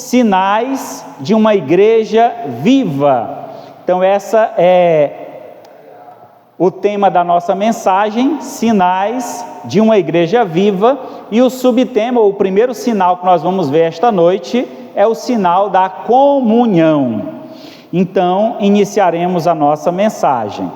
sinais de uma igreja viva. Então essa é o tema da nossa mensagem, sinais de uma igreja viva, e o subtema, o primeiro sinal que nós vamos ver esta noite, é o sinal da comunhão. Então, iniciaremos a nossa mensagem.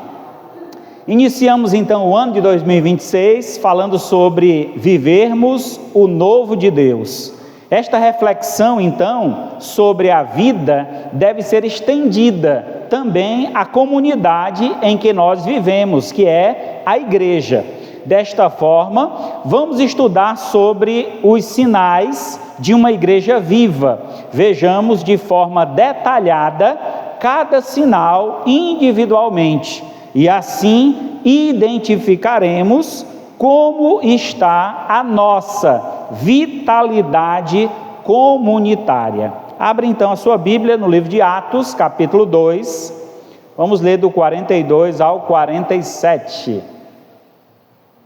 Iniciamos então o ano de 2026 falando sobre vivermos o novo de Deus. Esta reflexão então sobre a vida deve ser estendida também à comunidade em que nós vivemos, que é a igreja. Desta forma, vamos estudar sobre os sinais de uma igreja viva. Vejamos de forma detalhada cada sinal individualmente. E assim identificaremos como está a nossa vitalidade comunitária. Abra então a sua Bíblia no livro de Atos, capítulo 2. Vamos ler do 42 ao 47.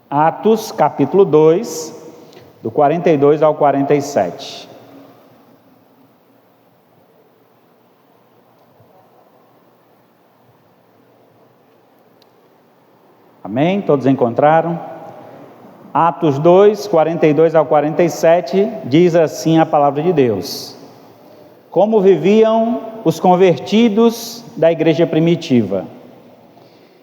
Atos, capítulo 2, do 42 ao 47. Amém? Todos encontraram? Atos 2, 42 ao 47, diz assim a palavra de Deus: Como viviam os convertidos da igreja primitiva,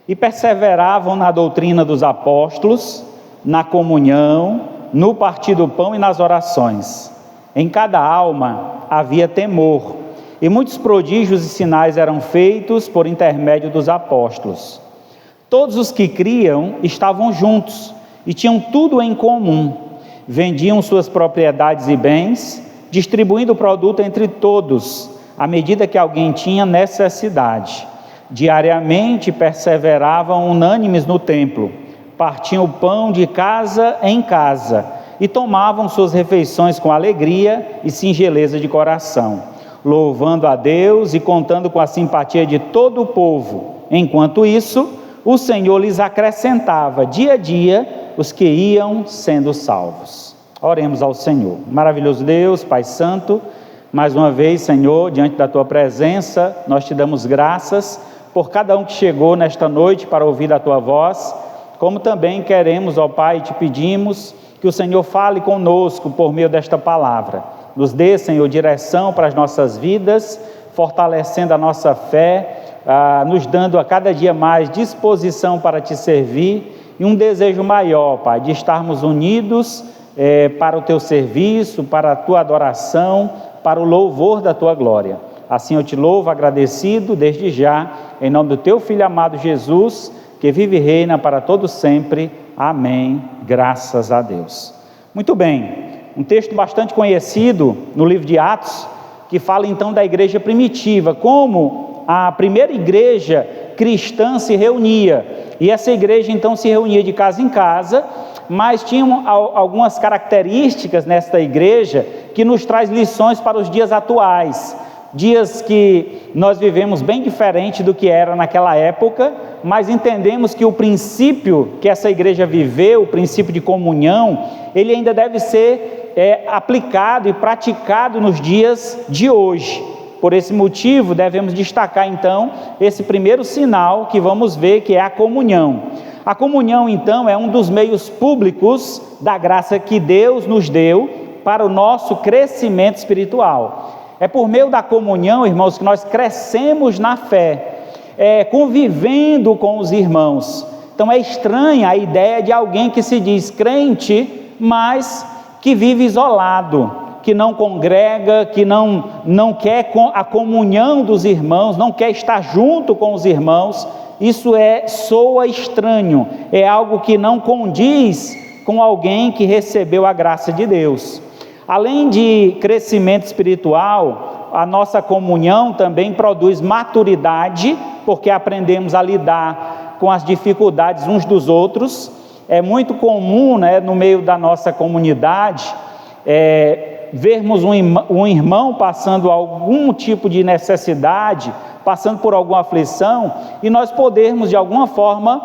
e perseveravam na doutrina dos apóstolos, na comunhão, no partir do pão e nas orações. Em cada alma havia temor, e muitos prodígios e sinais eram feitos por intermédio dos apóstolos. Todos os que criam estavam juntos e tinham tudo em comum. Vendiam suas propriedades e bens, distribuindo o produto entre todos, à medida que alguém tinha necessidade. Diariamente perseveravam unânimes no templo, partiam o pão de casa em casa e tomavam suas refeições com alegria e singeleza de coração, louvando a Deus e contando com a simpatia de todo o povo. Enquanto isso, o Senhor lhes acrescentava dia a dia os que iam sendo salvos. Oremos ao Senhor. Maravilhoso Deus, Pai Santo, mais uma vez, Senhor, diante da Tua presença, nós Te damos graças por cada um que chegou nesta noite para ouvir a Tua voz, como também queremos, ó Pai, Te pedimos que o Senhor fale conosco por meio desta palavra. Nos dê, Senhor, direção para as nossas vidas, fortalecendo a nossa fé, nos dando a cada dia mais disposição para Te servir e um desejo maior, Pai, de estarmos unidos para o Teu serviço, para a Tua adoração, para o louvor da Tua glória. Assim eu Te louvo, agradecido desde já, em nome do Teu Filho amado Jesus, que vive e reina para todo sempre. Amém. Graças a Deus. Muito bem, um texto bastante conhecido no livro de Atos, que fala então da igreja primitiva, como a primeira igreja cristã se reunia, e essa igreja então se reunia de casa em casa, mas tinha algumas características nesta igreja que nos traz lições para os dias atuais, dias que nós vivemos bem diferente do que era naquela época, mas entendemos que o princípio que essa igreja viveu, o princípio de comunhão, ele ainda deve ser aplicado e praticado nos dias de hoje. Por esse motivo, devemos destacar então esse primeiro sinal que vamos ver, que é a comunhão. A comunhão então é um dos meios públicos da graça que Deus nos deu para o nosso crescimento espiritual. É por meio da comunhão, irmãos, que nós crescemos na fé, convivendo com os irmãos. Então é estranha a ideia de alguém que se diz crente, mas que vive isolado, que não congrega, que não quer a comunhão dos irmãos, não quer estar junto com os irmãos. Isso soa estranho, é algo que não condiz com alguém que recebeu a graça de Deus. Além de crescimento espiritual, a nossa comunhão também produz maturidade, porque aprendemos a lidar com as dificuldades uns dos outros. É muito comum, no meio da nossa comunidade, vermos um irmão passando algum tipo de necessidade, passando por alguma aflição, e nós podermos de alguma forma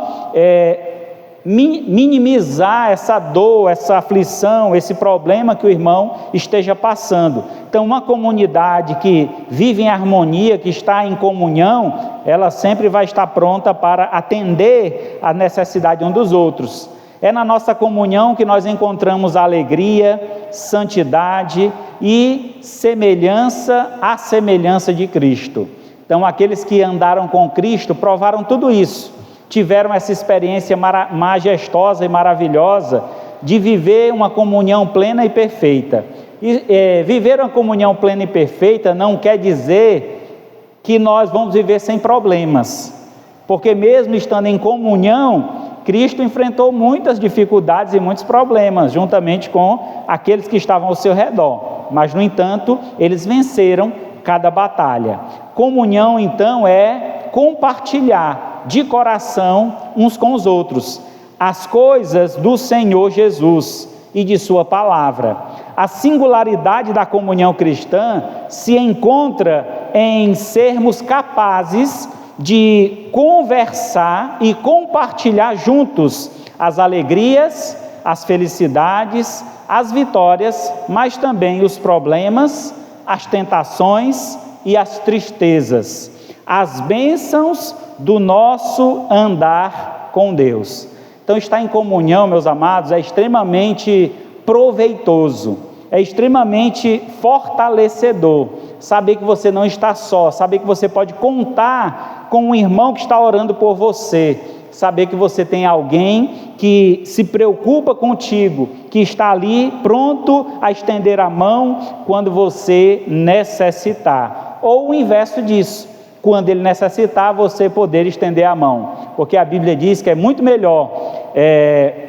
minimizar essa dor, essa aflição, esse problema que o irmão esteja passando. Então, uma comunidade que vive em harmonia, que está em comunhão, ela sempre vai estar pronta para atender a necessidade um dos outros. É na nossa comunhão que nós encontramos alegria, santidade e semelhança à semelhança de Cristo. Então, aqueles que andaram com Cristo provaram tudo isso, tiveram essa experiência majestosa e maravilhosa de viver uma comunhão plena e perfeita. E viver uma comunhão plena e perfeita não quer dizer que nós vamos viver sem problemas, porque mesmo estando em comunhão, Cristo enfrentou muitas dificuldades e muitos problemas, juntamente com aqueles que estavam ao seu redor, mas no entanto, eles venceram cada batalha. Comunhão então é compartilhar de coração uns com os outros as coisas do Senhor Jesus e de sua palavra. A singularidade da comunhão cristã se encontra em sermos capazes de conversar e compartilhar juntos as alegrias, as felicidades, as vitórias, mas também os problemas, as tentações e as tristezas, as bênçãos do nosso andar com Deus. Então, estar em comunhão, meus amados, é extremamente proveitoso, é extremamente fortalecedor. Saber que você não está só, saber que você pode contar com um irmão que está orando por você, saber que você tem alguém que se preocupa contigo, que está ali pronto a estender a mão quando você necessitar, ou o inverso disso, quando ele necessitar, você poder estender a mão, porque a Bíblia diz que é muito melhor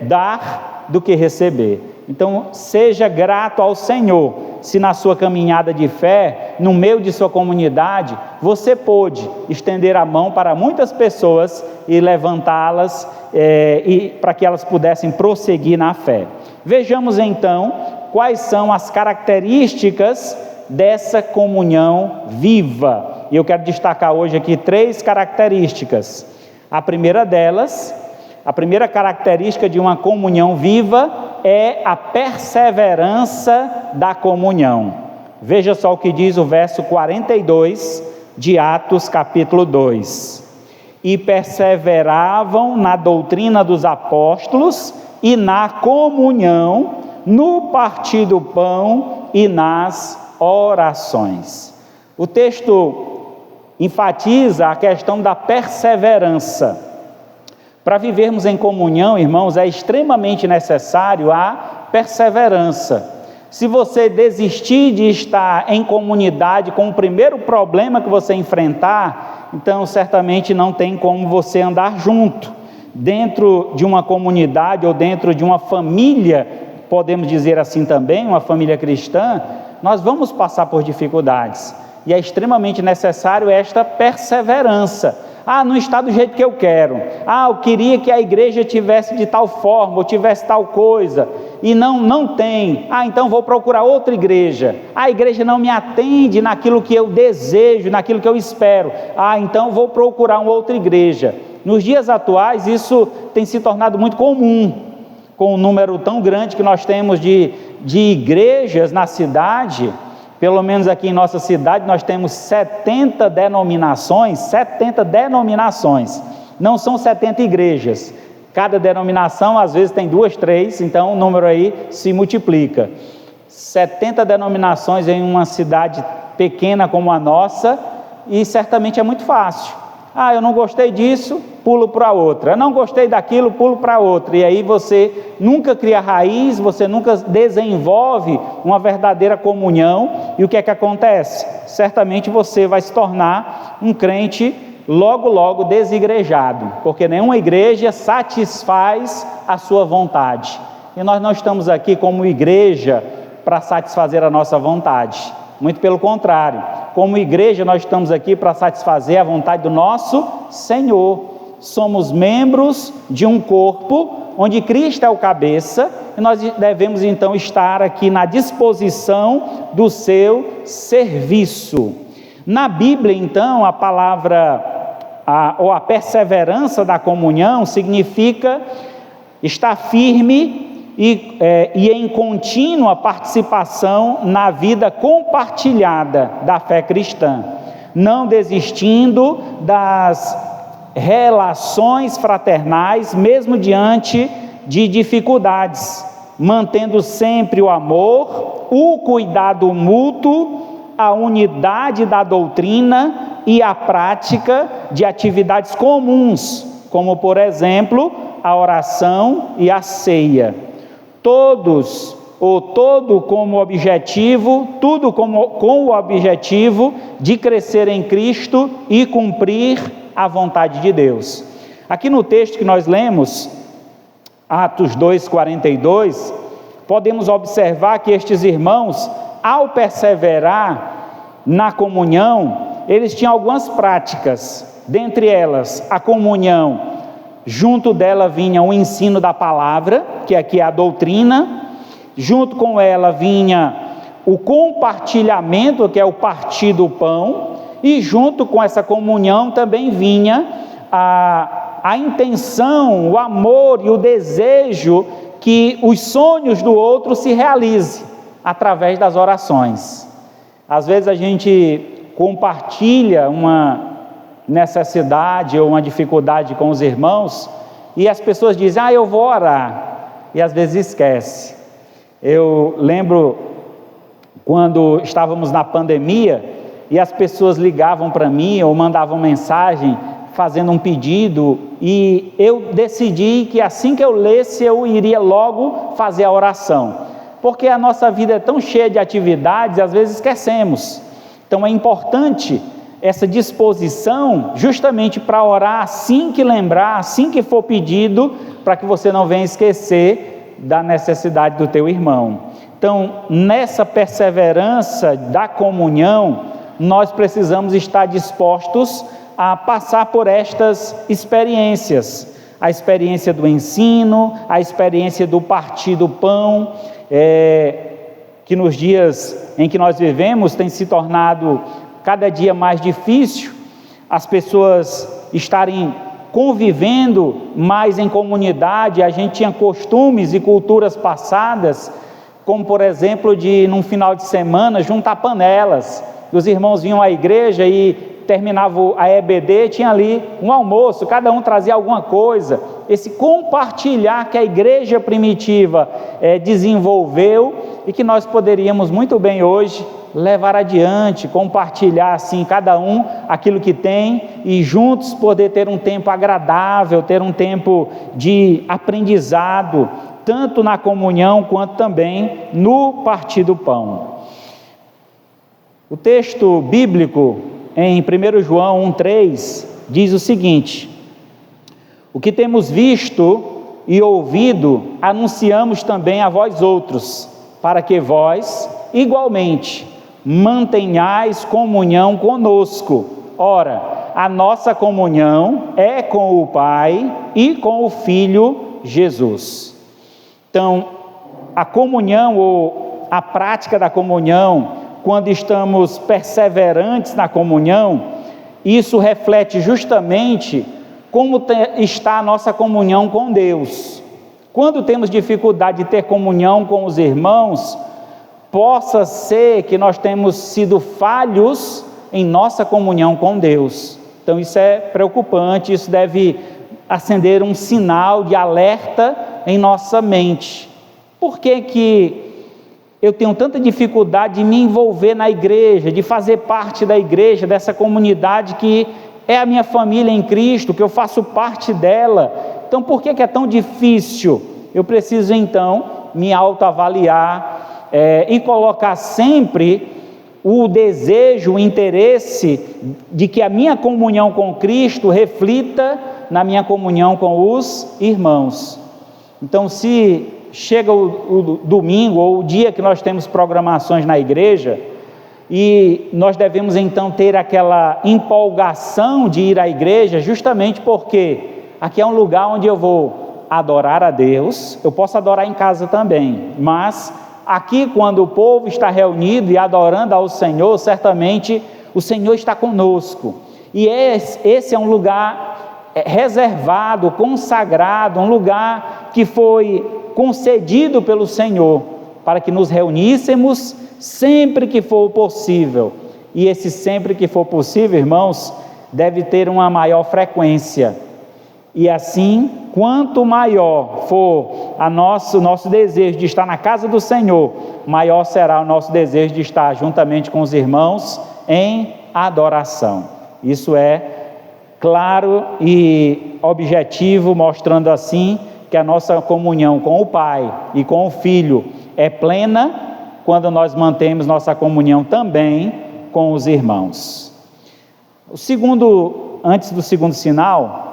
dar do que receber. Então, seja grato ao Senhor, se na sua caminhada de fé, no meio de sua comunidade, você pôde estender a mão para muitas pessoas e levantá-las para que elas pudessem prosseguir na fé. Vejamos então quais são as características dessa comunhão viva. E eu quero destacar hoje aqui 3 características. A primeira delas, a primeira característica de uma comunhão viva é a perseverança da comunhão. Veja só o que diz o verso 42 de Atos capítulo 2. E perseveravam na doutrina dos apóstolos e na comunhão, no partir do pão e nas orações. O texto enfatiza a questão da perseverança. Para vivermos em comunhão, irmãos, é extremamente necessário a perseverança. Se você desistir de estar em comunidade com o primeiro problema que você enfrentar, então certamente não tem como você andar junto. Dentro de uma comunidade ou dentro de uma família, podemos dizer assim também, uma família cristã, nós vamos passar por dificuldades. E é extremamente necessário esta perseverança. Não está do jeito que eu quero. Eu queria que a igreja tivesse de tal forma, ou tivesse tal coisa, e não tem. Então vou procurar outra igreja. A igreja não me atende naquilo que eu desejo, naquilo que eu espero. Então vou procurar uma outra igreja. Nos dias atuais, isso tem se tornado muito comum, com o número tão grande que nós temos de igrejas na cidade. Pelo menos aqui em nossa cidade nós temos 70 denominações, não são 70 igrejas, cada denominação às vezes tem 2, 3, então o número aí se multiplica, 70 denominações em uma cidade pequena como a nossa, e certamente é muito fácil. Eu não gostei disso, pulo para outra. Eu não gostei daquilo, pulo para outra. E aí você nunca cria raiz, você nunca desenvolve uma verdadeira comunhão. E o que é que acontece? Certamente você vai se tornar um crente logo desigrejado, porque nenhuma igreja satisfaz a sua vontade. E nós não estamos aqui como igreja para satisfazer a nossa vontade. Muito pelo contrário, como igreja nós estamos aqui para satisfazer a vontade do nosso Senhor. Somos membros de um corpo onde Cristo é o cabeça, e nós devemos então estar aqui na disposição do seu serviço. Na Bíblia então a palavra, ou a perseverança da comunhão significa está firme e em contínua participação na vida compartilhada da fé cristã, não desistindo das relações fraternais, mesmo diante de dificuldades, mantendo sempre o amor, o cuidado mútuo, a unidade da doutrina e a prática de atividades comuns, como por exemplo, a oração e a ceia. Todo com o objetivo de crescer em Cristo e cumprir a vontade de Deus. Aqui no texto que nós lemos, Atos 2:42, podemos observar que estes irmãos, ao perseverar na comunhão, eles tinham algumas práticas, dentre elas a comunhão. Junto dela vinha o ensino da palavra, que aqui é a doutrina. Junto com ela vinha o compartilhamento, que é o partir do pão. E junto com essa comunhão também vinha a intenção, o amor e o desejo que os sonhos do outro se realizem através das orações. Às vezes a gente compartilha uma necessidade ou uma dificuldade com os irmãos e as pessoas dizem, eu vou orar, e às vezes esquece. Eu lembro quando estávamos na pandemia e as pessoas ligavam para mim ou mandavam mensagem fazendo um pedido, e eu decidi que assim que eu lesse eu iria logo fazer a oração, porque a nossa vida é tão cheia de atividades, às vezes esquecemos. Então é importante essa disposição justamente para orar assim que lembrar, assim que for pedido, para que você não venha esquecer da necessidade do teu irmão. Então, nessa perseverança da comunhão, nós precisamos estar dispostos a passar por estas experiências, a experiência do ensino, a experiência do partir do pão, que nos dias em que nós vivemos tem se tornado cada dia mais difícil, as pessoas estarem convivendo mais em comunidade. A gente tinha costumes e culturas passadas, como por exemplo de num final de semana juntar panelas, os irmãos vinham à igreja e terminava a EBD, tinha ali um almoço, cada um trazia alguma coisa. Esse compartilhar que a igreja primitiva desenvolveu e que nós poderíamos muito bem hoje levar adiante, compartilhar assim cada um aquilo que tem e juntos poder ter um tempo agradável, ter um tempo de aprendizado, tanto na comunhão quanto também no partir do pão. O texto bíblico em 1 João 1,3 diz o seguinte: o que temos visto e ouvido, anunciamos também a vós outros, para que vós, igualmente, mantenhais comunhão conosco. Ora, a nossa comunhão é com o Pai e com o Filho Jesus. Então, a comunhão ou a prática da comunhão, quando estamos perseverantes na comunhão, isso reflete justamente como está a nossa comunhão com Deus. Quando temos dificuldade de ter comunhão com os irmãos, possa ser que nós temos sido falhos em nossa comunhão com Deus. Então isso é preocupante, isso deve acender um sinal de alerta em nossa mente. Por que eu tenho tanta dificuldade de me envolver na igreja, de fazer parte da igreja, dessa comunidade que é a minha família em Cristo, que eu faço parte dela? Então por que é tão difícil? Eu preciso então me autoavaliar e colocar sempre o desejo, o interesse de que a minha comunhão com Cristo reflita na minha comunhão com os irmãos. Então, se chega o domingo ou o dia que nós temos programações na igreja, e nós devemos então ter aquela empolgação de ir à igreja, justamente porque aqui é um lugar onde eu vou adorar a Deus. Eu posso adorar em casa também, mas aqui, quando o povo está reunido e adorando ao Senhor, certamente o Senhor está conosco, e esse é um lugar reservado, consagrado, um lugar que foi concedido pelo Senhor para que nos reuníssemos sempre que for possível. E esse sempre que for possível, irmãos, deve ter uma maior frequência. E assim, quanto maior for nosso desejo de estar na casa do Senhor, maior será o nosso desejo de estar juntamente com os irmãos em adoração. Isso é claro e objetivo, mostrando assim que a nossa comunhão com o Pai e com o Filho é plena quando nós mantemos nossa comunhão também com os irmãos. Antes do segundo sinal,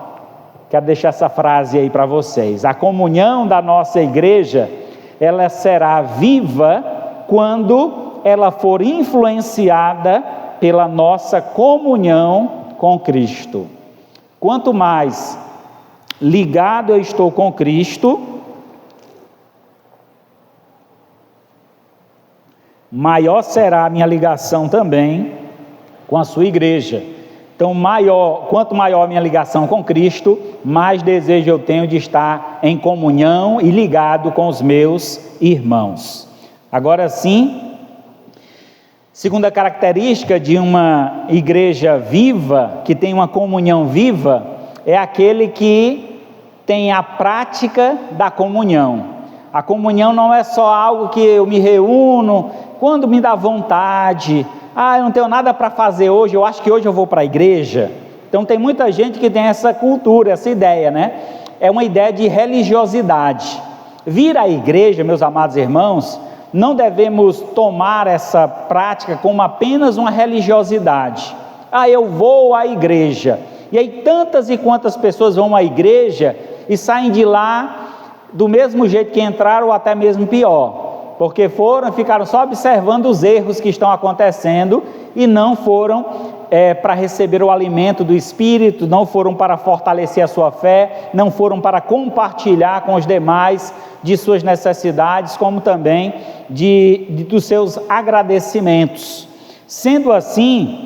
quero deixar essa frase aí para vocês. A comunhão da nossa igreja, ela será viva quando ela for influenciada pela nossa comunhão com Cristo. Quanto mais ligado eu estou com Cristo, maior será a minha ligação também com a sua igreja. Então, quanto maior a minha ligação com Cristo, mais desejo eu tenho de estar em comunhão e ligado com os meus irmãos. Agora sim, segunda característica de uma igreja viva, que tem uma comunhão viva, é aquele que tem a prática da comunhão. A comunhão não é só algo que eu me reúno quando me dá vontade. Eu não tenho nada para fazer hoje, eu acho que hoje eu vou para a igreja. Então tem muita gente que tem essa cultura, essa ideia, né? É uma ideia de religiosidade. Vir à igreja, meus amados irmãos, não devemos tomar essa prática como apenas uma religiosidade. Eu vou à igreja. E aí tantas e quantas pessoas vão à igreja e saem de lá do mesmo jeito que entraram ou até mesmo pior. Porque ficaram só observando os erros que estão acontecendo e não foram para receber o alimento do Espírito, não foram para fortalecer a sua fé, não foram para compartilhar com os demais de suas necessidades, como também dos seus agradecimentos. Sendo assim,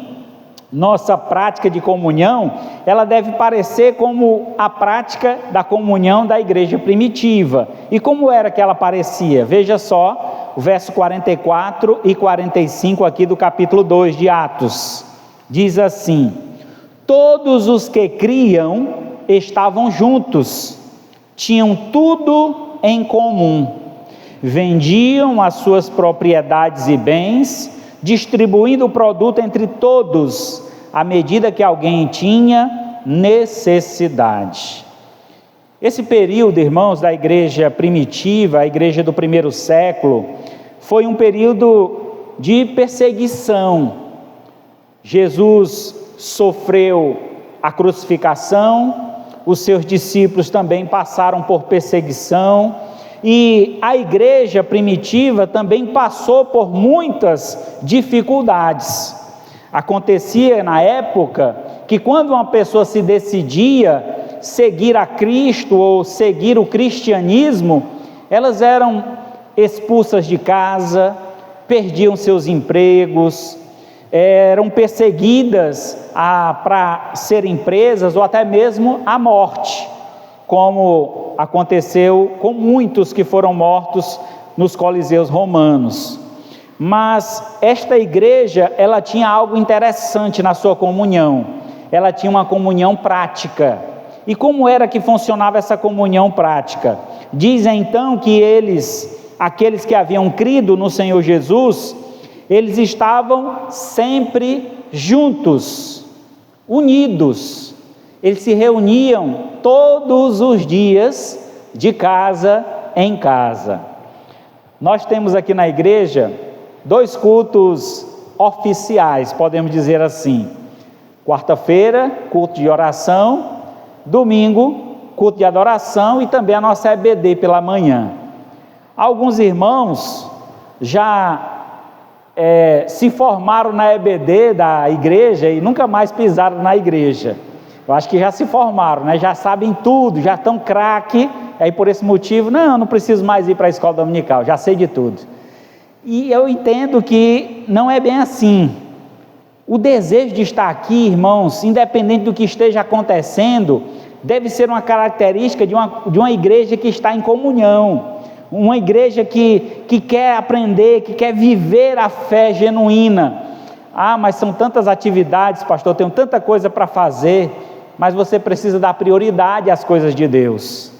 nossa prática de comunhão, ela deve parecer como a prática da comunhão da igreja primitiva. E como era que ela parecia? Veja só o verso 44 e 45 aqui do capítulo 2 de Atos. Diz assim: todos os que criam estavam juntos, tinham tudo em comum, vendiam as suas propriedades e bens, distribuindo o produto entre todos, à medida que alguém tinha necessidade. Esse período, irmãos, da igreja primitiva, a igreja do primeiro século, foi um período de perseguição. Jesus sofreu a crucificação, os seus discípulos também passaram por perseguição, e a igreja primitiva também passou por muitas dificuldades. Acontecia na época que quando uma pessoa se decidia seguir a Cristo ou seguir o cristianismo, elas eram expulsas de casa, perdiam seus empregos, eram perseguidas para serem presas ou até mesmo à morte, como aconteceu com muitos que foram mortos nos coliseus romanos. Mas esta igreja, ela tinha algo interessante na sua comunhão. Ela tinha uma comunhão prática. E como era que funcionava essa comunhão prática? Dizem então que aqueles que haviam crido no Senhor Jesus, eles estavam sempre juntos, unidos. Eles se reuniam todos os dias, de casa em casa. Nós temos aqui na igreja 2 cultos oficiais, podemos dizer assim. Quarta-feira, culto de oração. Domingo, culto de adoração e também a nossa EBD pela manhã. Alguns irmãos já se formaram na EBD da igreja e nunca mais pisaram na igreja. Eu acho que já se formaram, né? Já sabem tudo, já estão craque, aí por esse motivo, não preciso mais ir para a escola dominical, já sei de tudo. E eu entendo que não é bem assim. O desejo de estar aqui, irmãos, independente do que esteja acontecendo, deve ser uma característica de uma igreja que está em comunhão, uma igreja que quer aprender, que quer viver a fé genuína. Ah, mas são tantas atividades, pastor, tenho tanta coisa para fazer, mas você precisa dar prioridade às coisas de Deus.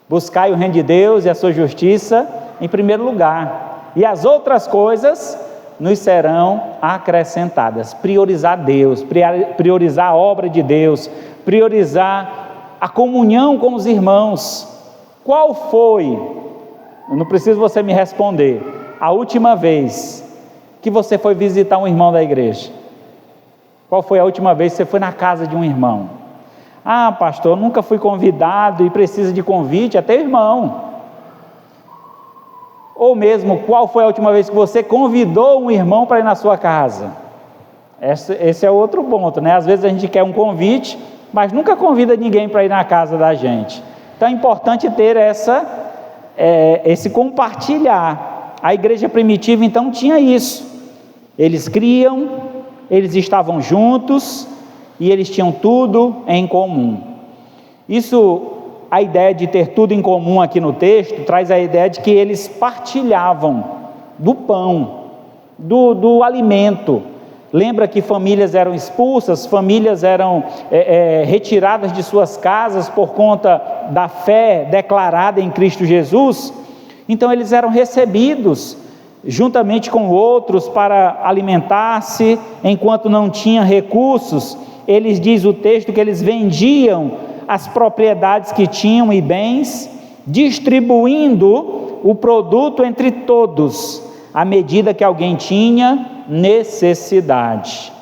Buscai o reino de Deus e a sua justiça em primeiro lugar, e as outras coisas nos serão acrescentadas. Priorizar Deus, priorizar a obra de Deus, priorizar a comunhão com os irmãos. Qual foi, não preciso você me responder, a última vez que você foi visitar um irmão da igreja? Qual foi a última vez que você foi na casa de um irmão? Ah, pastor, eu nunca fui convidado e precisa de convite, até irmão. Ou mesmo, qual foi a última vez que você convidou um irmão para ir na sua casa? Esse é outro ponto, né? Às vezes a gente quer um convite, mas nunca convida ninguém para ir na casa da gente. Então é importante ter esse compartilhar. A igreja primitiva então tinha isso. Eles criam, eles estavam juntos e eles tinham tudo em comum. Isso, a ideia de ter tudo em comum aqui no texto, traz a ideia de que eles partilhavam do pão, do alimento. Lembra que famílias eram expulsas, famílias eram retiradas de suas casas por conta da fé declarada em Cristo Jesus? Então eles eram recebidos juntamente com outros para alimentar-se, enquanto não tinham recursos. Eles, diz o texto, que eles vendiam as propriedades que tinham e bens, distribuindo o produto entre todos, à medida que alguém tinha necessidade.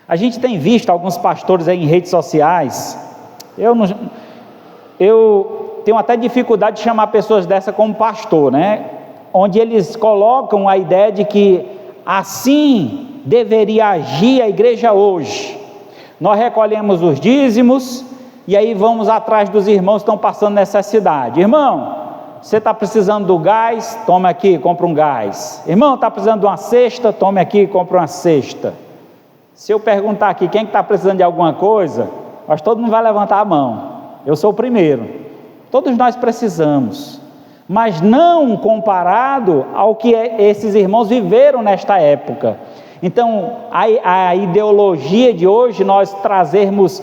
A gente tem visto alguns pastores aí em redes sociais, eu tenho até dificuldade de chamar pessoas dessa como pastor, né? Onde eles colocam a ideia de que assim deveria agir a igreja hoje. Nós recolhemos os dízimos e aí vamos atrás dos irmãos que estão passando necessidade. Irmão, você está precisando do gás? Tome aqui, compra um gás. Irmão, está precisando de uma cesta? Tome aqui, compra uma cesta. Se eu perguntar aqui quem está precisando de alguma coisa, mas todo mundo vai levantar a mão. Eu sou o primeiro. Todos nós precisamos, mas não comparado ao que esses irmãos viveram nesta época. Então, a ideologia de hoje, nós trazermos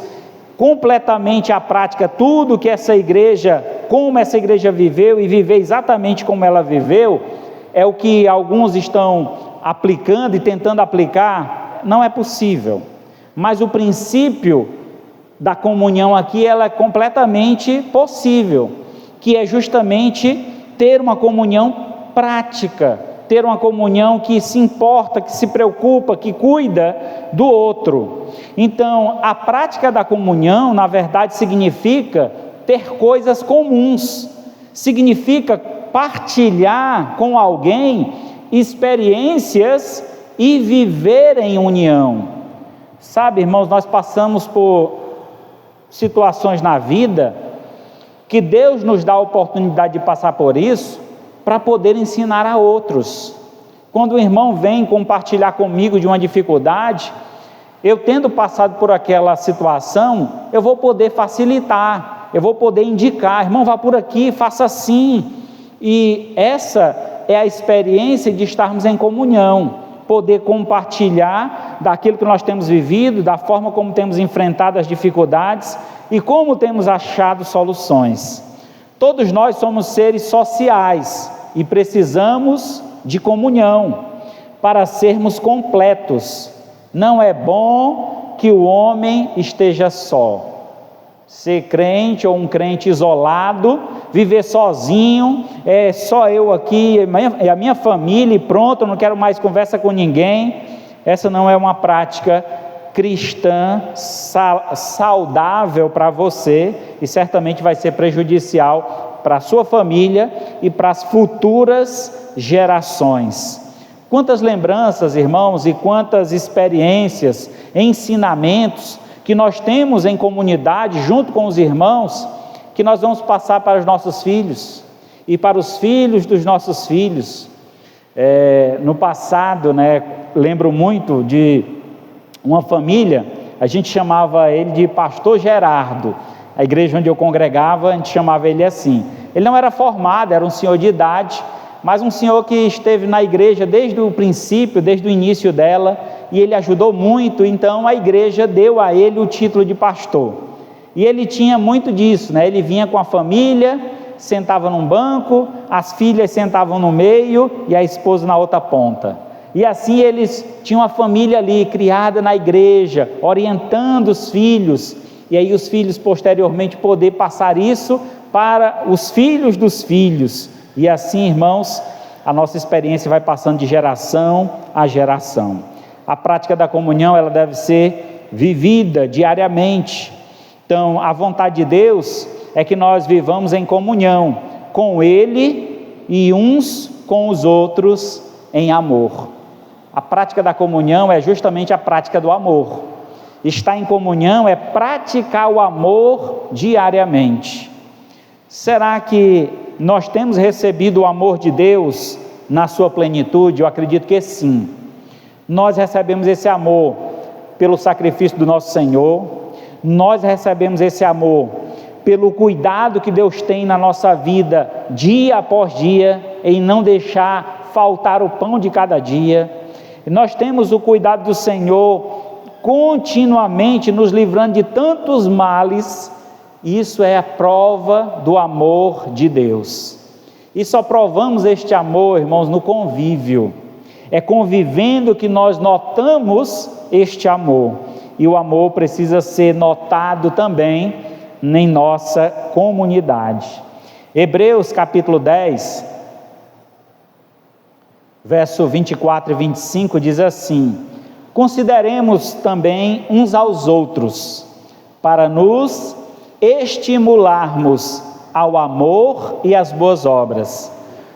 completamente à prática tudo que essa igreja, como essa igreja viveu e viver exatamente como ela viveu, é o que alguns estão aplicando e tentando aplicar. Não é possível, mas o princípio da comunhão aqui, ela é completamente possível, que é justamente ter uma comunhão prática, ter uma comunhão que se importa, que se preocupa, que cuida do outro. Então, a prática da comunhão, na verdade, significa ter coisas comuns, significa partilhar com alguém experiências e viver em união. Sabe, irmãos, nós passamos por situações na vida que Deus nos dá a oportunidade de passar por isso para poder ensinar a outros. Quando o irmão vem compartilhar comigo de uma dificuldade, eu tendo passado por aquela situação, eu vou poder facilitar, eu vou poder indicar, irmão, vá por aqui, faça assim. E essa é a experiência de estarmos em comunhão, poder compartilhar daquilo que nós temos vivido, da forma como temos enfrentado as dificuldades e como temos achado soluções. Todos nós somos seres sociais e precisamos de comunhão para sermos completos. Não é bom que o homem esteja só. Ser crente ou um crente isolado, viver sozinho, é só eu aqui, a minha família e pronto, eu não quero mais conversa com ninguém. Essa não é uma prática cristã saudável para você e certamente vai ser prejudicial para a sua família e para as futuras gerações. Quantas lembranças, irmãos, e quantas experiências, ensinamentos que nós temos em comunidade, junto com os irmãos, que nós vamos passar para os nossos filhos e para os filhos dos nossos filhos. No passado, lembro muito de uma família, a gente chamava ele de Pastor Gerardo. a igreja onde eu congregava, a gente chamava ele assim. Ele não era formado, era um senhor de idade, mas um senhor que esteve na igreja desde o princípio, desde o início dela, e ele ajudou muito, então a igreja deu a ele o título de pastor. E ele tinha muito disso, né? Ele vinha com a família, sentava num banco, as filhas sentavam no meio e a esposa na outra ponta. E assim eles tinham a família ali, criada na igreja, orientando os filhos, e aí os filhos posteriormente poder passar isso para os filhos dos filhos. E assim, irmãos, a nossa experiência vai passando de geração a geração. A prática da comunhão, ela deve ser vivida diariamente. Então, a vontade de Deus é que nós vivamos em comunhão com Ele e uns com os outros em amor. A prática da comunhão é justamente a prática do amor. Estar em comunhão é praticar o amor diariamente. Será que nós temos recebido o amor de Deus na sua plenitude? Eu acredito que sim. Nós recebemos esse amor pelo sacrifício do nosso Senhor, nós recebemos esse amor pelo cuidado que Deus tem na nossa vida, dia após dia, em não deixar faltar o pão de cada dia. Nós temos o cuidado do Senhor continuamente nos livrando de tantos males. Isso é a prova do amor de Deus. E só provamos este amor, irmãos, no convívio. É convivendo que nós notamos este amor. E o amor precisa ser notado também em nossa comunidade. Hebreus capítulo 10, verso 24 e 25 diz assim: consideremos também uns aos outros, para nos estimularmos ao amor e às boas obras.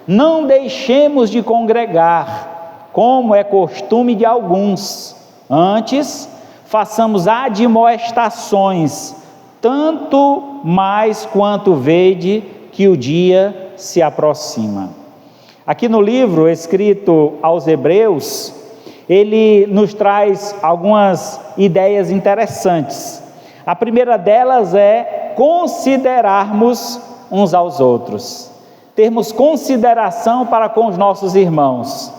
Não deixemos de congregar, como é costume de alguns. Antes, façamos admoestações, tanto mais quanto vede que o dia se aproxima. Aqui no livro escrito aos Hebreus, ele nos traz algumas ideias interessantes. A primeira delas é considerarmos uns aos outros, termos consideração para com os nossos irmãos.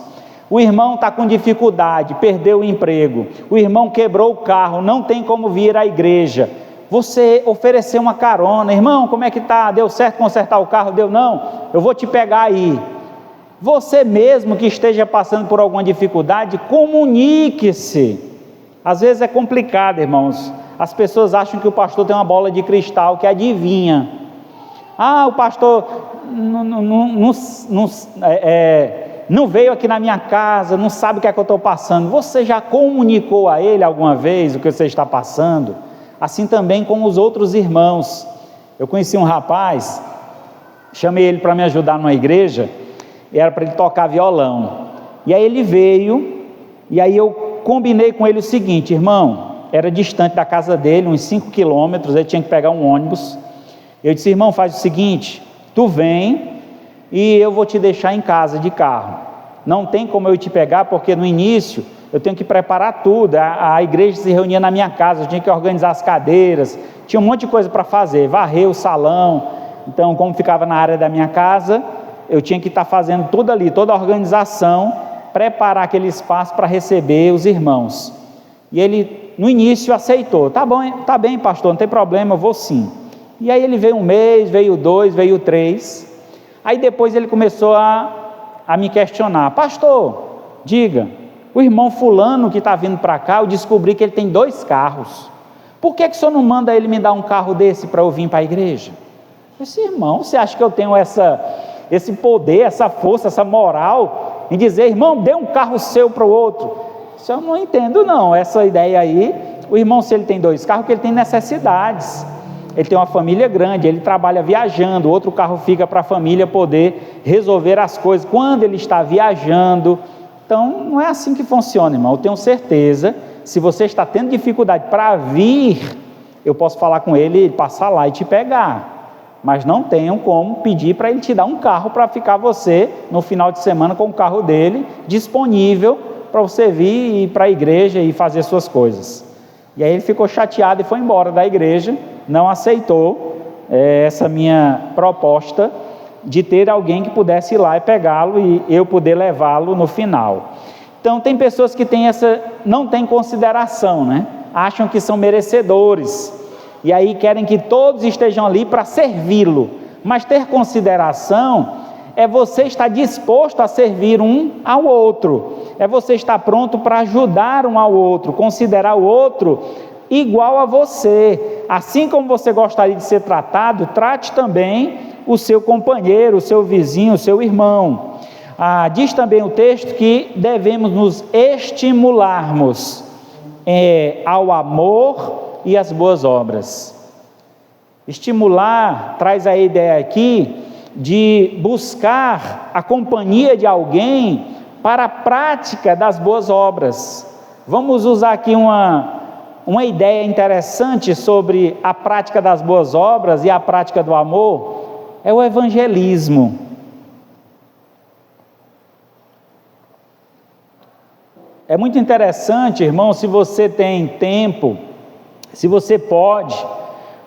O irmão está com dificuldade, perdeu o emprego, o irmão quebrou o carro, não tem como vir à igreja. Você oferecer uma carona: irmão, como é que está? Deu certo consertar o carro? Deu não? Eu vou te pegar aí. Você mesmo que esteja passando por alguma dificuldade, comunique-se. Às vezes é complicado, irmãos. As pessoas acham que o pastor tem uma bola de cristal que adivinha. O pastor não veio aqui na minha casa, não sabe o que é que eu estou passando. Você já comunicou a ele alguma vez o que você está passando? Assim também com os outros irmãos. Eu conheci um rapaz, chamei ele para me ajudar numa igreja, era para ele tocar violão. E aí ele veio, e aí eu combinei com ele o seguinte: irmão, era distante da casa dele, uns 5 quilômetros, ele tinha que pegar um ônibus. Eu disse: irmão, faz o seguinte, tu vem e eu vou te deixar em casa de carro. Não tem como eu te pegar, porque no início eu tenho que preparar tudo. A igreja se reunia na minha casa, eu tinha que organizar as cadeiras, tinha um monte de coisa para fazer, varrer o salão. Então, como ficava na área da minha casa, eu tinha que estar fazendo tudo ali, toda a organização, preparar aquele espaço para receber os irmãos. E ele, no início, aceitou: tá bom, tá bem, pastor, não tem problema, eu vou sim. E aí ele veio 1 mês, veio 2, veio 3. Aí depois ele começou a me questionar: pastor, diga, o irmão fulano que está vindo para cá, eu descobri que ele tem 2 carros. Por que o senhor não manda ele me dar um carro desse para eu vir para a igreja? Eu disse: irmão, você acha que eu tenho esse poder, essa força, essa moral em dizer: irmão, dê um carro seu para o outro? Isso eu não entendo não, essa ideia aí. O irmão, se ele tem 2 carros, que ele tem necessidades, ele tem uma família grande, ele trabalha viajando, outro carro fica para a família poder resolver as coisas quando ele está viajando. Então não é assim que funciona, irmão. Eu tenho certeza, se você está tendo dificuldade para vir, eu posso falar com ele, passar lá e te pegar, mas não tenham como pedir para ele te dar um carro para ficar você no final de semana com o carro dele disponível para você vir e ir para a igreja e fazer suas coisas. E aí ele ficou chateado e foi embora da igreja, não aceitou essa minha proposta de ter alguém que pudesse ir lá e pegá-lo e eu poder levá-lo no final. Então tem pessoas que não têm consideração, né? Acham que são merecedores, e aí querem que todos estejam ali para servi-lo. Mas ter consideração é você estar disposto a servir um ao outro, é você estar pronto para ajudar um ao outro, considerar o outro igual a você. Assim como você gostaria de ser tratado, trate também o seu companheiro, o seu vizinho, o seu irmão. Diz também o texto que devemos nos estimularmos ao amor e às boas obras. Estimular traz a ideia aqui de buscar a companhia de alguém para a prática das boas obras. Vamos usar aqui uma ideia interessante sobre a prática das boas obras e a prática do amor, é o evangelismo. É muito interessante, irmão, se você tem tempo, se você pode,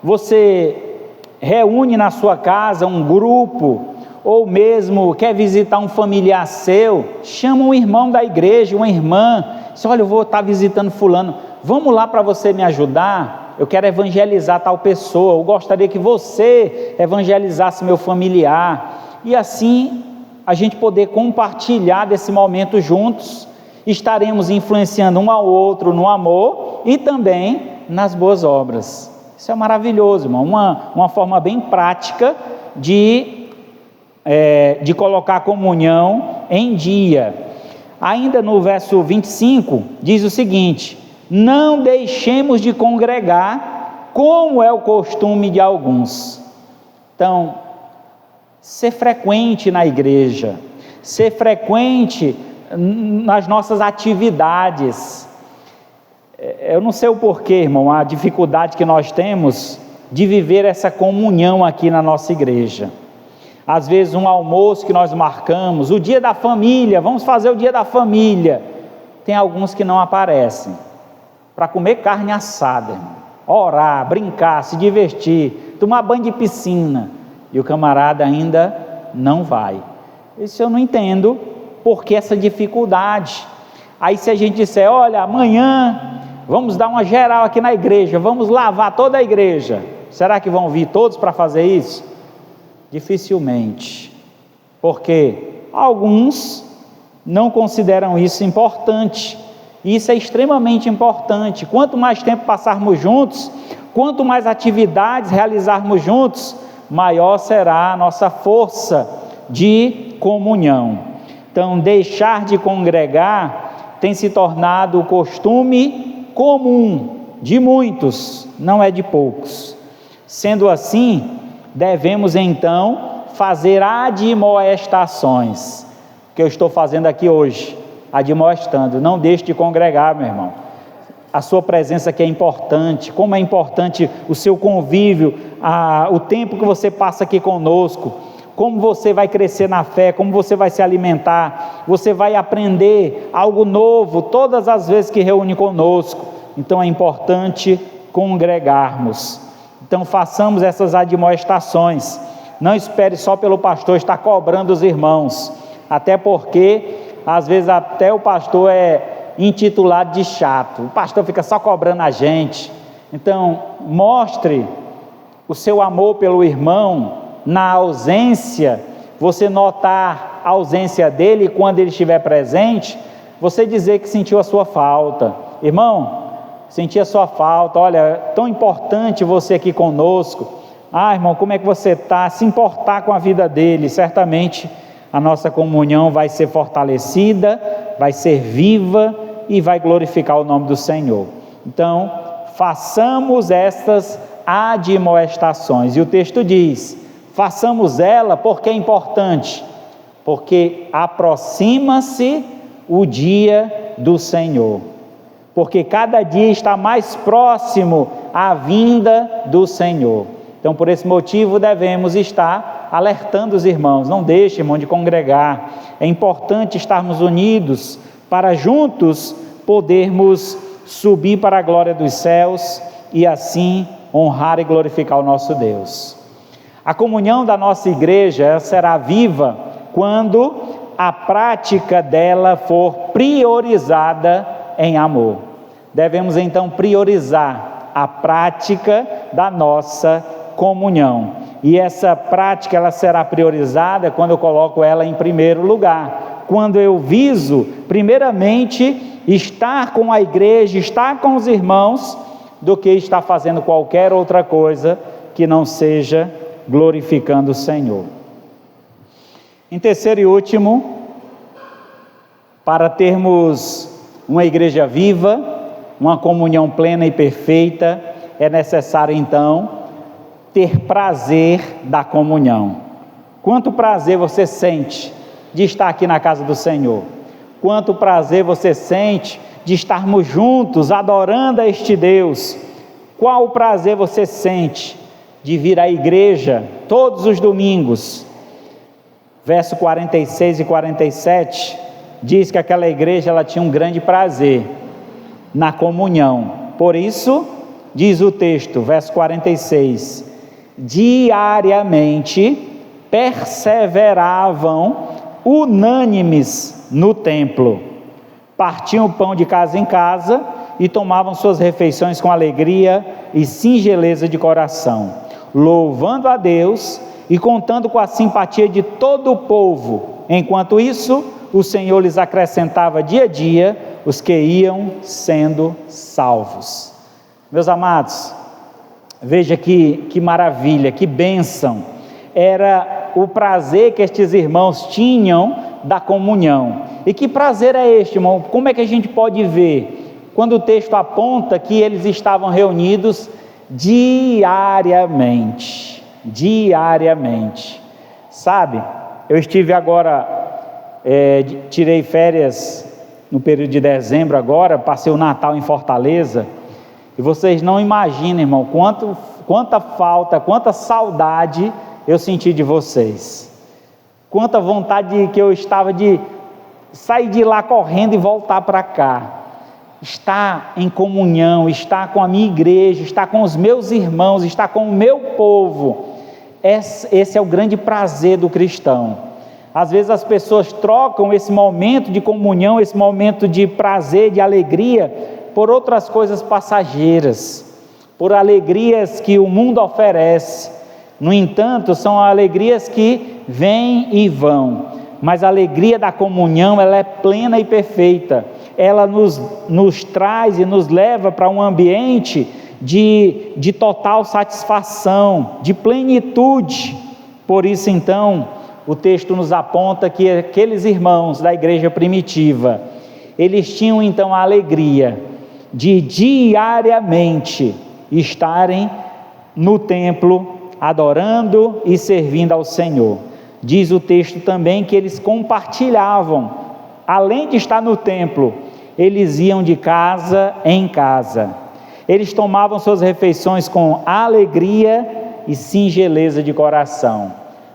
você reúne na sua casa um grupo, ou mesmo quer visitar um familiar seu, chama um irmão da igreja, uma irmã, diz: olha, eu vou estar visitando fulano, vamos lá para você me ajudar, eu quero evangelizar tal pessoa, eu gostaria que você evangelizasse meu familiar, e assim a gente poder compartilhar desse momento juntos, estaremos influenciando um ao outro no amor e também nas boas obras. Isso é maravilhoso, irmão, uma forma bem prática de colocar a comunhão em dia. Ainda no verso 25, diz o seguinte: não deixemos de congregar, como é o costume de alguns. Então, ser frequente na igreja, ser frequente nas nossas atividades. Eu não sei o porquê, irmão, a dificuldade que nós temos de viver essa comunhão aqui na nossa igreja. Às vezes um almoço que nós marcamos, o dia da família, vamos fazer o dia da família, tem alguns que não aparecem, para comer carne assada, irmão, orar, brincar, se divertir, tomar banho de piscina, e o camarada ainda não vai. Isso eu não entendo, porque essa dificuldade. Aí se a gente disser: olha, amanhã vamos dar uma geral aqui na igreja, vamos lavar toda a igreja, será que vão vir todos para fazer isso? Dificilmente, porque alguns não consideram isso importante. Isso é extremamente importante. Quanto mais tempo passarmos juntos, quanto mais atividades realizarmos juntos, maior será a nossa força de comunhão. Então, deixar de congregar tem se tornado o costume comum de muitos, não é de poucos. Sendo assim, devemos então fazer admoestações, que eu estou fazendo aqui hoje, admoestando: não deixe de congregar, meu irmão. A sua presença aqui é importante, como é importante o seu convívio, o tempo que você passa aqui conosco, como você vai crescer na fé, como você vai se alimentar, você vai aprender algo novo todas as vezes que reúne conosco. Então é importante congregarmos. Então façamos essas admoestações, não espere só pelo pastor estar cobrando os irmãos, até porque às vezes até o pastor é intitulado de chato, o pastor fica só cobrando a gente. Então mostre o seu amor pelo irmão na ausência, você notar a ausência dele, e quando ele estiver presente, você dizer que sentiu a sua falta: irmão, senti a sua falta, olha, tão importante você aqui conosco, irmão, como é que você está? Se importar com a vida dele, certamente a nossa comunhão vai ser fortalecida, vai ser viva e vai glorificar o nome do Senhor. Então, façamos estas admoestações, e o texto diz: façamos ela porque é importante, porque aproxima-se o dia do Senhor, porque cada dia está mais próximo à vinda do Senhor. Então, por esse motivo, devemos estar alertando os irmãos: não deixe, irmão, de congregar. É importante estarmos unidos para juntos podermos subir para a glória dos céus e assim honrar e glorificar o nosso Deus. A comunhão da nossa igreja será viva quando a prática dela for priorizada em amor. Devemos então priorizar a prática da nossa comunhão. E essa prática ela será priorizada quando eu coloco ela em primeiro lugar. Quando eu viso, primeiramente, estar com a igreja, estar com os irmãos, do que estar fazendo qualquer outra coisa que não seja glorificando o Senhor. Em terceiro e último, para termos uma igreja viva, uma comunhão plena e perfeita, é necessário então ter prazer da comunhão. Quanto prazer você sente de estar aqui na casa do Senhor? Quanto prazer você sente de estarmos juntos adorando a este Deus? Qual prazer você sente de vir à igreja todos os domingos? Verso 46 e 47 diz que aquela igreja ela tinha um grande prazer na comunhão. Por isso, diz o texto, verso 46, diariamente perseveravam unânimes no templo, partiam o pão de casa em casa e tomavam suas refeições com alegria e singeleza de coração, louvando a Deus e contando com a simpatia de todo o povo. Enquanto isso, o Senhor lhes acrescentava dia a dia os que iam sendo salvos. Meus amados, veja que maravilha, que bênção, era o prazer que estes irmãos tinham da comunhão. E que prazer é este, irmão? Como é que a gente pode ver? Quando o texto aponta que eles estavam reunidos diariamente, sabe, eu estive agora, tirei férias no período de dezembro agora, passei o Natal em Fortaleza, e vocês não imaginam, irmão, quanta falta, quanta saudade eu senti de vocês, quanta vontade que eu estava de sair de lá correndo e voltar para cá, estar em comunhão, estar com a minha igreja, estar com os meus irmãos, estar com o meu povo. Esse é o grande prazer do cristão. Às vezes as pessoas trocam esse momento de comunhão, esse momento de prazer, de alegria, por outras coisas passageiras, por alegrias que o mundo oferece. No entanto, são alegrias que vêm e vão, mas a alegria da comunhão, ela é plena e perfeita. Ela nos traz e nos leva para um ambiente de total satisfação, de plenitude. Por isso então, o texto nos aponta que aqueles irmãos da igreja primitiva, eles tinham então a alegria de diariamente estarem no templo, adorando e servindo ao Senhor. Diz o texto também que eles compartilhavam, além de estar no templo, eles iam de casa em casa, eles tomavam suas refeições com alegria e singeleza de coração.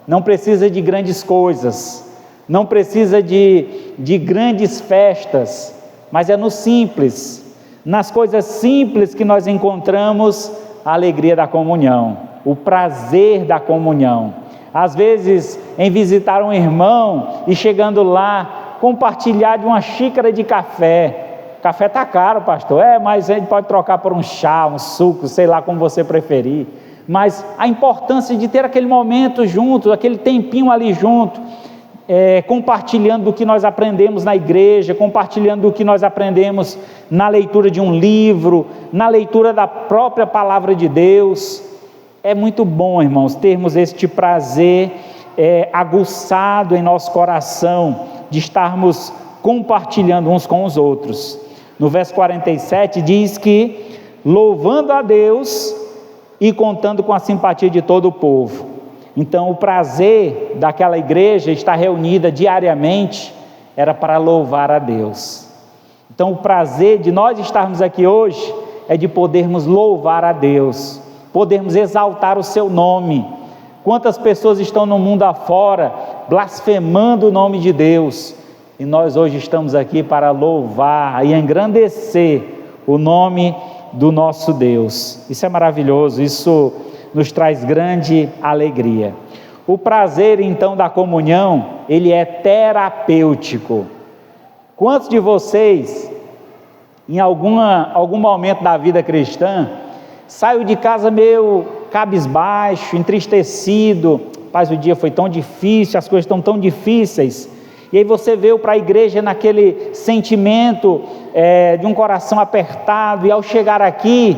Não precisa de grandes coisas, não precisa de grandes festas, mas é no simples, nas coisas simples que nós encontramos a alegria da comunhão, o prazer da comunhão. Às vezes, em visitar um irmão e chegando lá, compartilhar de uma xícara de café. Café está caro, pastor, mas a gente pode trocar por um chá, um suco, sei lá como você preferir. Mas a importância de ter aquele momento junto, aquele tempinho ali junto, compartilhando do que nós aprendemos na igreja, compartilhando do que nós aprendemos na leitura de um livro, na leitura da própria palavra de Deus. É muito bom, irmãos, termos este prazer aguçado em nosso coração, de estarmos compartilhando uns com os outros. No verso 47 diz que, louvando a Deus e contando com a simpatia de todo o povo. Então o prazer daquela igreja estar reunida diariamente era para louvar a Deus. Então o prazer de nós estarmos aqui hoje é de podermos louvar a Deus, podermos exaltar o seu nome. Quantas pessoas estão no mundo afora blasfemando o nome de Deus, e nós hoje estamos aqui para louvar e engrandecer o nome do nosso Deus. Isso é maravilhoso, isso nos traz grande alegria. O prazer, então, da comunhão, ele é terapêutico. Quantos de vocês, em algum momento da vida cristã, saiu de casa meio cabisbaixo, entristecido? Rapaz, o dia foi tão difícil, as coisas estão tão difíceis. E aí você veio para a igreja naquele sentimento de um coração apertado, e ao chegar aqui,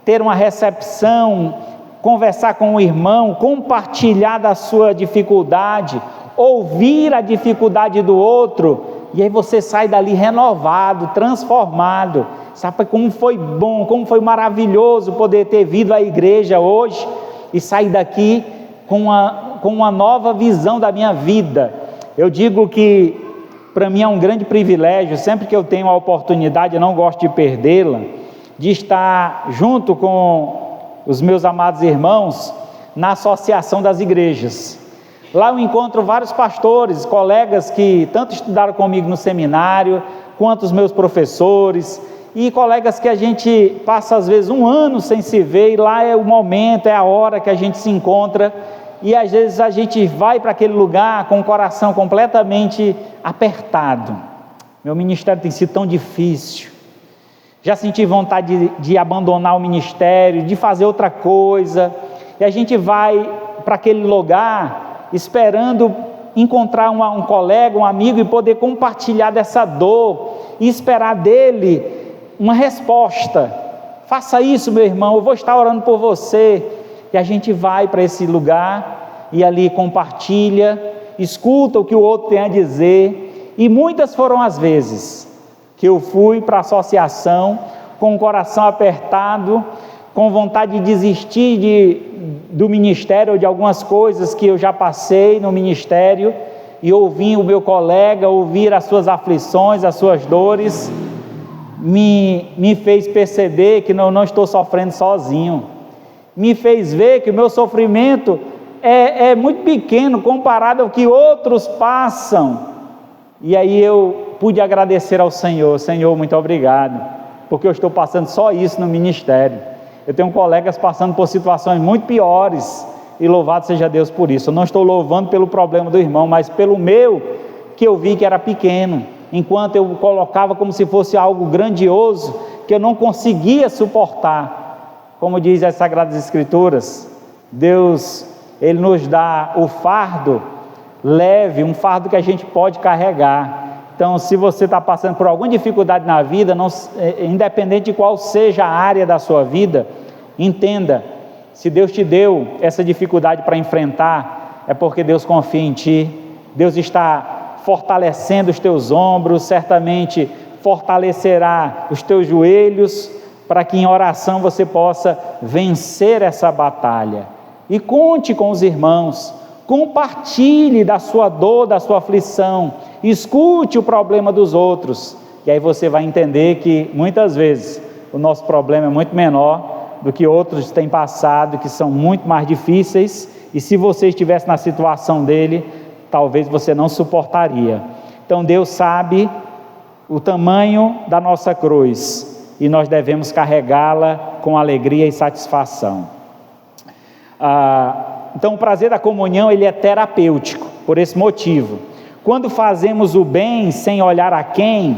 ter uma recepção, conversar com o irmão, compartilhar da sua dificuldade, ouvir a dificuldade do outro, e aí você sai dali renovado, transformado. Sabe como foi bom, como foi maravilhoso poder ter vindo à igreja hoje e sair daqui com uma nova visão da minha vida. Eu digo que para mim é um grande privilégio, sempre que eu tenho a oportunidade, eu não gosto de perdê-la, de estar junto com os meus amados irmãos na Associação das Igrejas. Lá eu encontro vários pastores, colegas que tanto estudaram comigo no seminário, quanto os meus professores, e colegas que a gente passa às vezes um ano sem se ver, e lá é o momento, é a hora que a gente se encontra, e às vezes a gente vai para aquele lugar com o coração completamente apertado. Meu ministério tem sido tão difícil, já senti vontade de abandonar o ministério, de fazer outra coisa, e a gente vai para aquele lugar esperando encontrar um colega, um amigo, e poder compartilhar dessa dor, e esperar dele uma resposta. Faça isso, meu irmão, eu vou estar orando por você. E a gente vai para esse lugar e ali compartilha, escuta o que o outro tem a dizer. E muitas foram as vezes que eu fui para a associação com o coração apertado, com vontade de desistir do ministério, ou de algumas coisas que eu já passei no ministério, e ouvir o meu colega, ouvir as suas aflições, as suas dores, me fez perceber que não estou sofrendo sozinho, me fez ver que o meu sofrimento é muito pequeno comparado ao que outros passam. E aí eu pude agradecer ao Senhor: Senhor, muito obrigado, porque eu estou passando só isso no ministério. Eu tenho colegas passando por situações muito piores, e louvado seja Deus por isso. Eu não estou louvando pelo problema do irmão, mas pelo meu, que eu vi que era pequeno, enquanto eu colocava como se fosse algo grandioso, que eu não conseguia suportar. Como diz as Sagradas Escrituras, Deus, Ele nos dá o fardo leve, um fardo que a gente pode carregar. Então, se você está passando por alguma dificuldade na vida, independente de qual seja a área da sua vida, entenda, se Deus te deu essa dificuldade para enfrentar, é porque Deus confia em ti. Deus está fortalecendo os teus ombros, certamente fortalecerá os teus joelhos, para que em oração você possa vencer essa batalha. E conte com os irmãos, compartilhe da sua dor, da sua aflição, escute o problema dos outros, e aí você vai entender que muitas vezes o nosso problema é muito menor do que outros têm passado, que são muito mais difíceis, e se você estivesse na situação dele, talvez você não suportaria. Então Deus sabe o tamanho da nossa cruz, e nós devemos carregá-la com alegria e satisfação. Então o prazer da comunhão, ele é terapêutico, por esse motivo. Quando fazemos o bem sem olhar a quem,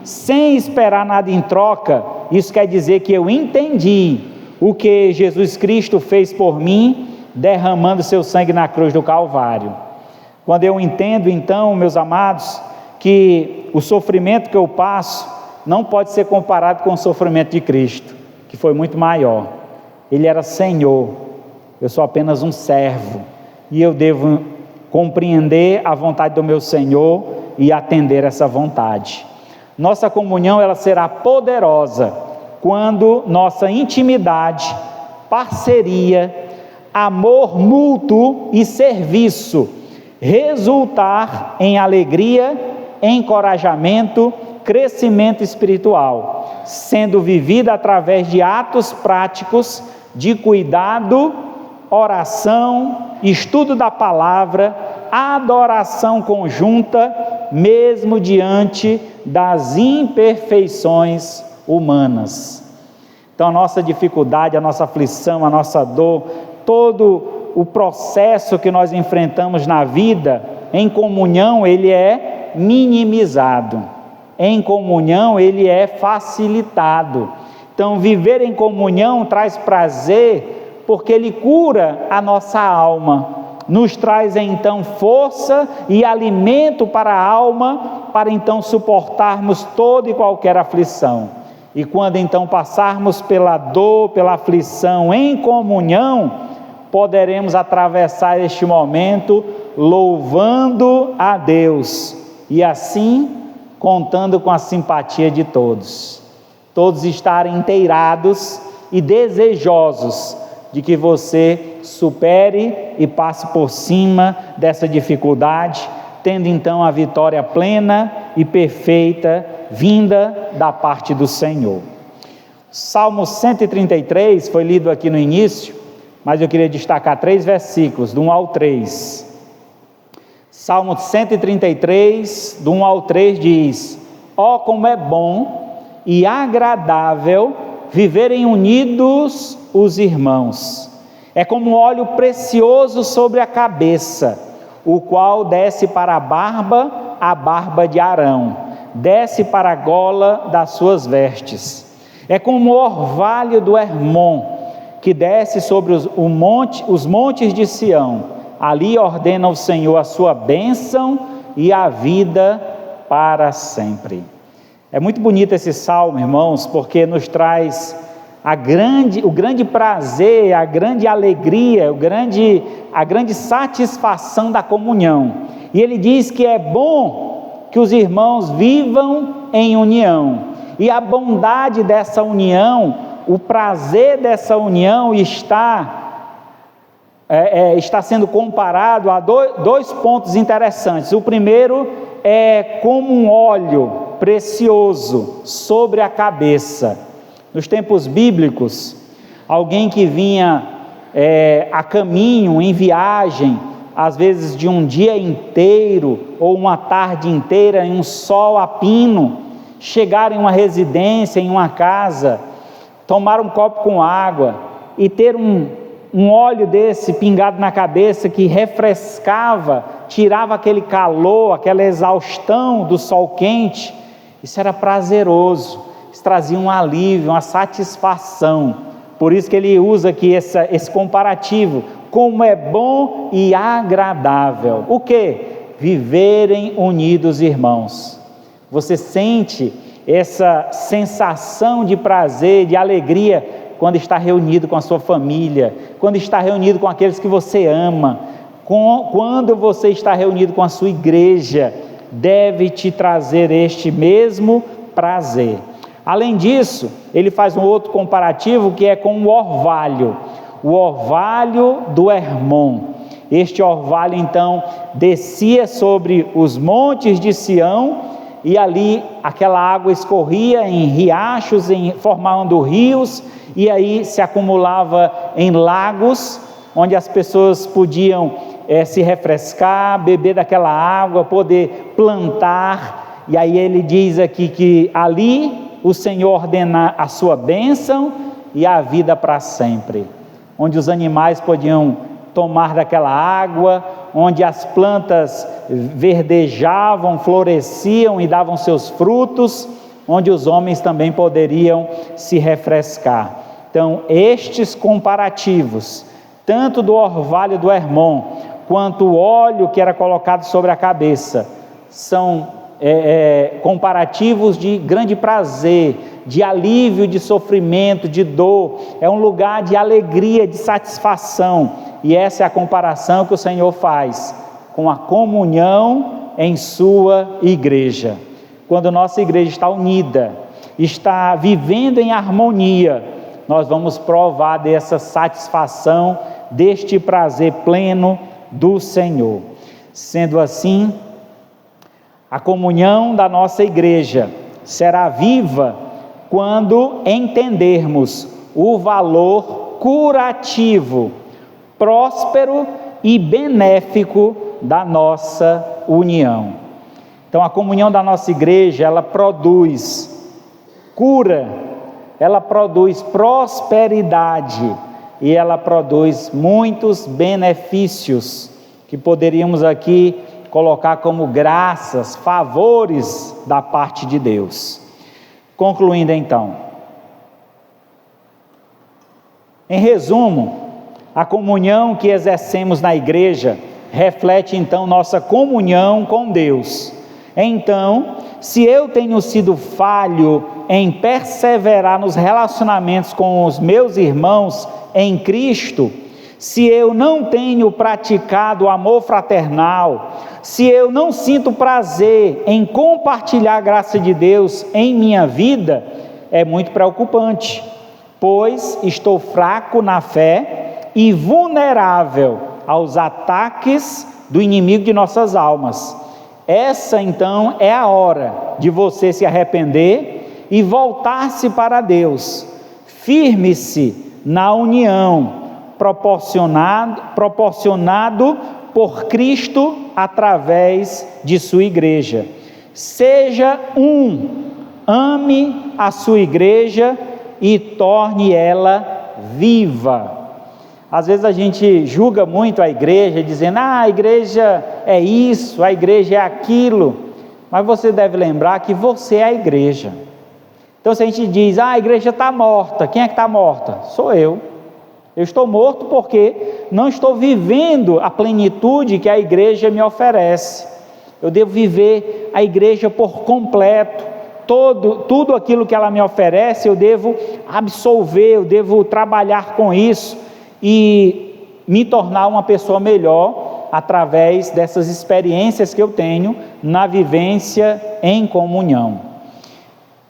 sem esperar nada em troca, isso quer dizer que eu entendi o que Jesus Cristo fez por mim, derramando seu sangue na cruz do Calvário. Quando eu entendo, então, meus amados, que o sofrimento que eu passo não pode ser comparado com o sofrimento de Cristo, que foi muito maior. Ele era Senhor, eu sou apenas um servo, e eu devo compreender a vontade do meu Senhor e atender essa vontade. Nossa comunhão, ela será poderosa quando nossa intimidade, parceria, amor mútuo e serviço resultar em alegria, encorajamento, crescimento espiritual, sendo vivida através de atos práticos de cuidado, oração, estudo da palavra, adoração conjunta, mesmo diante das imperfeições humanas. Então a nossa dificuldade, a nossa aflição, a nossa dor, todo o processo que nós enfrentamos na vida, em comunhão ele é minimizado, em comunhão ele é facilitado. Então viver em comunhão traz prazer, porque ele cura a nossa alma, nos traz então força e alimento para a alma, para então suportarmos toda e qualquer aflição. E quando então passarmos pela dor, pela aflição em comunhão, poderemos atravessar este momento louvando a Deus e assim contando com a simpatia de todos. Todos estarem inteirados e desejosos de que você supere e passe por cima dessa dificuldade, tendo então a vitória plena e perfeita vinda da parte do Senhor. Salmo 133 foi lido aqui no início, mas eu queria destacar 3 versículos, do 1 ao 3. Salmo 133, do 1 ao 3 diz: ó, como é bom e agradável viverem unidos os irmãos. É como óleo precioso sobre a cabeça, o qual desce para a barba de Arão, desce para a gola das suas vestes. É como o orvalho do Hermon, que desce sobre os montes de Sião. Ali ordena o Senhor a sua bênção e a vida para sempre. É muito bonito esse salmo, irmãos, porque nos traz o grande prazer, a grande alegria, a grande satisfação da comunhão. E ele diz que é bom que os irmãos vivam em união. E a bondade dessa união, o prazer dessa união está sendo comparado a dois pontos interessantes. O primeiro é como um óleo precioso sobre a cabeça. Nos tempos bíblicos, alguém que vinha a caminho, em viagem, às vezes de um dia inteiro ou uma tarde inteira, em um sol a pino, chegar em uma residência, em uma casa, tomar um copo com água e ter um óleo desse pingado na cabeça que refrescava, tirava aquele calor, aquela exaustão do sol quente. Isso era prazeroso, isso trazia um alívio, uma satisfação. Por isso que ele usa aqui esse comparativo, como é bom e agradável. O que? Viverem unidos, irmãos. Você sente essa sensação de prazer, de alegria, quando está reunido com a sua família, quando está reunido com aqueles que você ama, quando você está reunido com a sua igreja, deve te trazer este mesmo prazer. Além disso, ele faz um outro comparativo que é com o orvalho do Hermon. Este orvalho então descia sobre os montes de Sião, e ali aquela água escorria em riachos, formando rios, e aí se acumulava em lagos, onde as pessoas podiam se refrescar, beber daquela água, poder plantar. E aí ele diz aqui que ali o Senhor ordena a sua bênção e a vida para sempre, onde os animais podiam tomar daquela água, onde as plantas verdejavam, floresciam e davam seus frutos, onde os homens também poderiam se refrescar. Então, estes comparativos, tanto do orvalho do Hermon, quanto o óleo que era colocado sobre a cabeça, são comparativos de grande prazer, de alívio, de sofrimento, de dor. É um lugar de alegria, de satisfação. E essa é a comparação que o Senhor faz com a comunhão em sua igreja. Quando nossa igreja está unida, está vivendo em harmonia, nós vamos provar dessa satisfação, deste prazer pleno do Senhor. Sendo assim, a comunhão da nossa igreja será viva quando entendermos o valor curativo, próspero e benéfico da nossa união. Então a comunhão da nossa igreja, ela produz cura, ela produz prosperidade e ela produz muitos benefícios que poderíamos aqui colocar como graças, favores da parte de Deus. Concluindo então, em resumo, a comunhão que exercemos na igreja reflete então nossa comunhão com Deus. Então, se eu tenho sido falho em perseverar nos relacionamentos com os meus irmãos em Cristo, se eu não tenho praticado o amor fraternal, se eu não sinto prazer em compartilhar a graça de Deus em minha vida, é muito preocupante, pois estou fraco na fé e vulnerável aos ataques do inimigo de nossas almas. Essa então é a hora de você se arrepender e voltar-se para Deus. Firme-se na união proporcionado por Cristo através de sua igreja. Seja ame a sua igreja e torne ela viva. Às vezes a gente julga muito a igreja, dizendo, a igreja é isso, a igreja é aquilo, mas você deve lembrar que você é a igreja. Então se a gente diz, a igreja está morta, quem é que está morta? Sou eu. Eu estou morto porque não estou vivendo a plenitude que a igreja me oferece. Eu devo viver a igreja por completo. Tudo aquilo que ela me oferece, eu devo absorver, eu devo trabalhar com isso e me tornar uma pessoa melhor através dessas experiências que eu tenho na vivência em comunhão.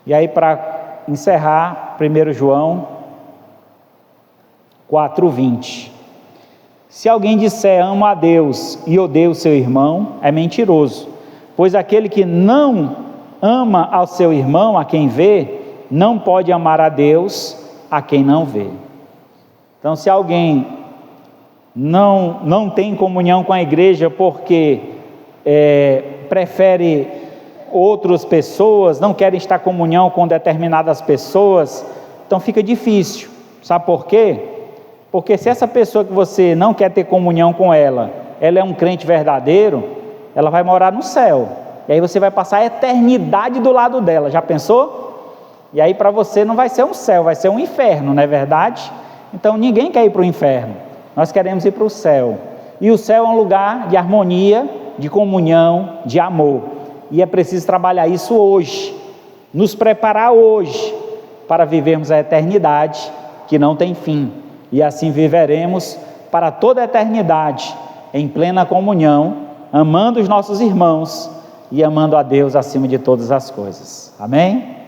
E aí, para encerrar, 1 João 4:20. Se alguém disser amo a Deus e odeia o seu irmão, é mentiroso, pois aquele que não ama ao seu irmão, a quem vê, não pode amar a Deus, a quem não vê. Então, se alguém não tem comunhão com a igreja porque prefere outras pessoas, não quer estar em comunhão com determinadas pessoas, então fica difícil. Sabe por quê? Porque se essa pessoa que você não quer ter comunhão com ela é um crente verdadeiro, ela vai morar no céu. E aí você vai passar a eternidade do lado dela, já pensou? E aí para você não vai ser um céu, vai ser um inferno, não é verdade? Então ninguém quer ir para o inferno, nós queremos ir para o céu. E o céu é um lugar de harmonia, de comunhão, de amor. E é preciso trabalhar isso hoje, nos preparar hoje, para vivermos a eternidade que não tem fim. E assim viveremos para toda a eternidade, em plena comunhão, amando os nossos irmãos e amando a Deus acima de todas as coisas. Amém?